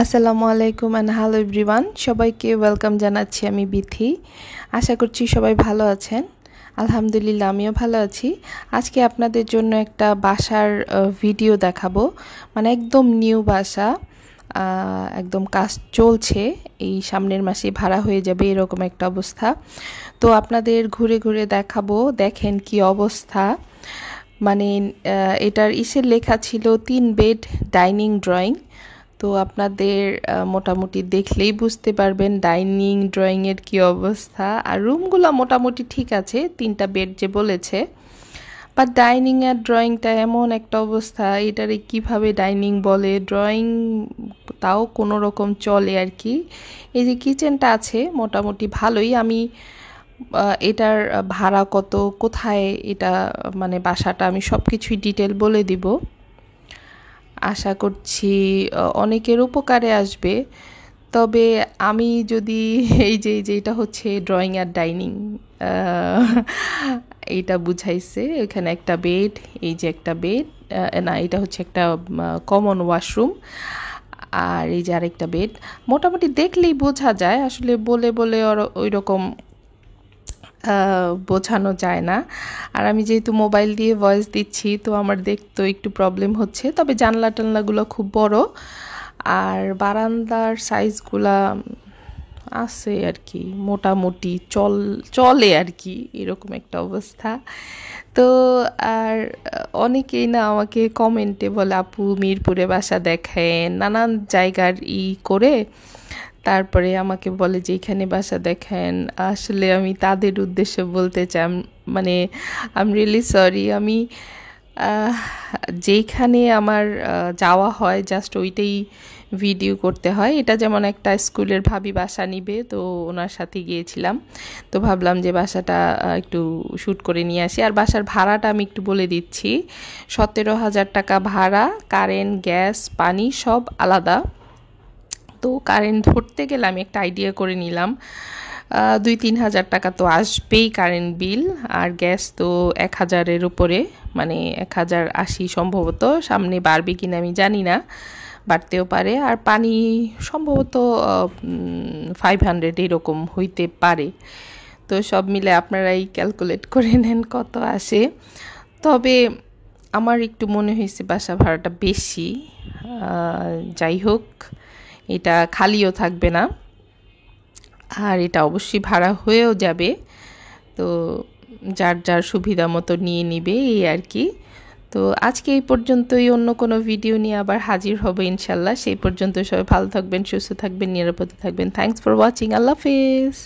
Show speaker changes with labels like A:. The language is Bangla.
A: আসসালামু আলাইকুম এন্ড হ্যালো এভরিওয়ান, সবাইকে ওয়েলকাম জানাচ্ছি। আমি বিথি। আশা করছি সবাই ভালো আছেন। আলহামদুলিল্লাহ, আমিও ভালো আছি। আজকে আপনাদের জন্য একটা বাসার ভিডিও দেখাবো, মানে একদম নিউ বাসা, একদম কাজ চলছে, এই সামনের মাসে ভাড়া হয়ে যাবে এরকম একটা অবস্থা। তো আপনাদের ঘুরে ঘুরে দেখাবো, দেখেন কি অবস্থা। মানে এটার লেখা ছিল 3 বেড ডাইনিং ড্রয়িং। তো আপনাদের মোটামুটি দেখলেই বুঝতে পারবেন ডাইনিং ড্রয়িংয়ের কী অবস্থা। আর রুমগুলো মোটামুটি ঠিক আছে, 3টা বেড যে বলেছে, বাট ডাইনিং আর ড্রয়িংটা এমন একটা অবস্থা, এটারে কিভাবে ডাইনিং বলে, ড্রয়িং তাও কোনো রকম চলে আর কি। এই যে কিচেনটা আছে মোটামুটি ভালোই। আমি এটার ভাড়া কত, কোথায় এটা, মানে বাসাটা আমি সব কিছুই ডিটেল বলে দিব। আশা করছি অনেকের উপকারে আসবে। তবে আমি যদি এটা হচ্ছে ড্রয়িং আর ডাইনিং, এইটা বুঝাইছে। এখানে একটা বেড, এই যে একটা বেড, না এটা হচ্ছে একটা কমন ওয়াশরুম, আর এই যে আরেকটা বেড। মোটামুটি দেখলেই বোঝা যায়, আসলে বলে বলে ওই রকম বোঝানো যায় না। আর আমি যেহেতু মোবাইল দিয়ে ভয়েস দিচ্ছি, তো আমার দেখতে একটু প্রবলেম হচ্ছে। তবে জানলা টানলাগুলো খুব বড়, আর বারান্দার সাইজগুলা আছে আর কি, মোটামুটি চলে আর কি, এরকম একটা অবস্থা। তো আর অনেকেই না আমাকে কমেন্টে বলে, আপু মিরপুরে বাসা দেখেন, নানান জায়গার করে তারপরে আমাকে বলে যে এখানে বাসা দেখেন। আসলে আমি তাদের উদ্দেশ্যে বলতে চাই, মানে আই এম রিয়েলি সরি। আমি যেইখানে আমার যাওয়া হয় জাস্ট ওইটাই ভিডিও করতে হয়। এটা যেমন একটা স্কুলের ভাবি বাসা নিবে, তো ওনার সাথে গিয়েছিলাম, তো ভাবলাম যে বাসাটা একটু শ্যুট করে নিয়ে আসি। আর বাসার ভাড়াটা আমি একটু বলে দিচ্ছি, 17,000 টাকা ভাড়া, কারেন্ট, গ্যাস, পানি সব আলাদা। তো কারেন্ট ধরতে গেলে আমি একটা আইডিয়া করে নিলাম, 2-3 হাজার টাকা তো আসবেই কারেন্ট বিল। আর গ্যাস তো 1,000-এর উপরে, মানে 1,080 সম্ভবত, সামনে বাড়বে কিনা আমি জানি না, বাড়তেও পারে। আর পানি সম্ভবত 500 এরকম হইতে পারে। তো সব মিলে আপনারাই ক্যালকুলেট করে নেন কত আসে। তবে আমার একটু মনে হয়েছে বাসা ভাড়াটা বেশি। যাই হোক, এটা খালিও থাকবে না, আর এটা অবশ্যই ভাড়া হয়েও যাবে। তো যার যার সুবিধা মতো নিয়ে নিবে, এই আর কি। তো আজকে এই পর্যন্তই, অন্য কোনো ভিডিও নিয়ে আবার হাজির হবে ইনশাল্লাহ। সেই পর্যন্ত সবাই ভালো থাকবেন, সুস্থ থাকবেন, নিরাপদে থাকবেন। Thanks for watching. আল্লাহ হাফেজ।